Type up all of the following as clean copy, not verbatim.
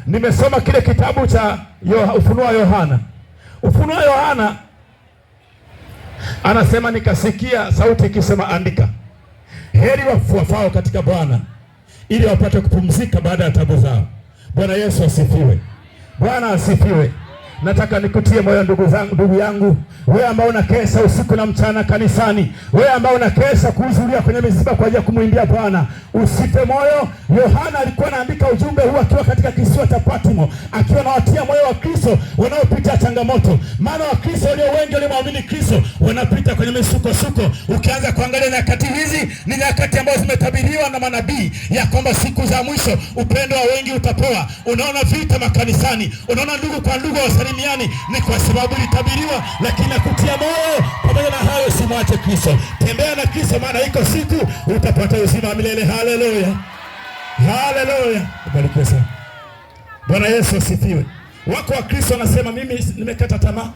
Nimesoma kile kitabu cha Ufunuo wa Yohana. Ufunuo wa Yohana anasema, nikasikia sauti ikisema, andika, heri wafao katika Bwana, ili wapate kupumzika baada ya taabu zao. Bwana Yesu asifiwe. Bwana asifiwe. Nataka nikutie moyo ndugu yangu, wewe ambao unakesha usiku na mchana kanisani, wewe ambao unakesha kuhudhuria kwenye misiba kwa ajili ya kumwimbia Bwana, usife moyo. Yohana alikuwa anaandika ujumbe huu akiwa katika kisiwa cha Patmo, akiwa anawatia moyo wa Kristo wanaopita changamoto. Maana wa Kristo walio wengi waliomwamini Kristo wanapita kwenye misukosuko. Ukianza kuangalia nyakati hizi, ni nyakati ambazo zimetabiriwa na manabii ya kwamba siku za mwisho upendo wa wengi utapoa. Unaona vita makanisani, unaona ndugu kwa ndugu wasalimiani, ni kwa sababu litabiriwa. Lakini nakutia moyo, pamoja na hayo usimwache Kristo. Tembea na Kristo, maana iko siku utapata uzima wa milele. Haleluya. Haleluya. Barikiwe sana. Bwana Yesu asifiwe. Wako wa Kristo wanasema, mimi nimekata tamaa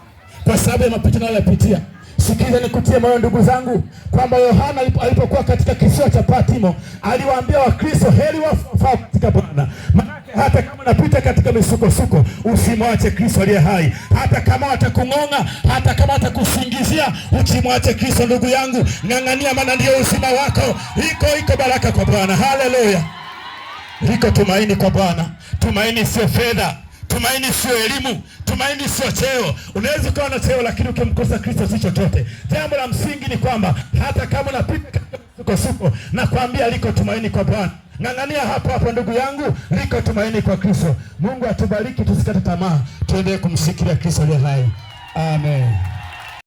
kwa sababu ya mapito ninayopitia. Sikiza nikutie moyo ndugu zangu, kwamba Yohana alipokuwa katika kisiwa cha Patmo, aliwaambia wa Kristo, heri wafao katika Bwana. Manake hata kama unapita katika misukosuko, usimwache Kristo aliye hai. Hata kama watakung'onga, hata kama watakusingizia, usimwache Kristo ndugu yangu. Ng'ang'ania, maana ndio uzima wako. Iko baraka kwa Bwana. Haleluya. Liko tumaini kwa Bwana. Tumaini sio fedha, tumaini sio elimu, tumaini sio cheo. Unaweza kuwa na cheo lakini ukimkosa Kristo si chochote. Jambo la msingi ni kwamba hata kama unapita katika misukosuko, na kuambia liko tumaini kwa Bwana. Ng'ang'ania hapo ndugu yangu, liko tumaini kwa Kristo. Mungu atubariki, tusikate tamaa, tuendelee kumshikilia Kristo aliye hai. Amen.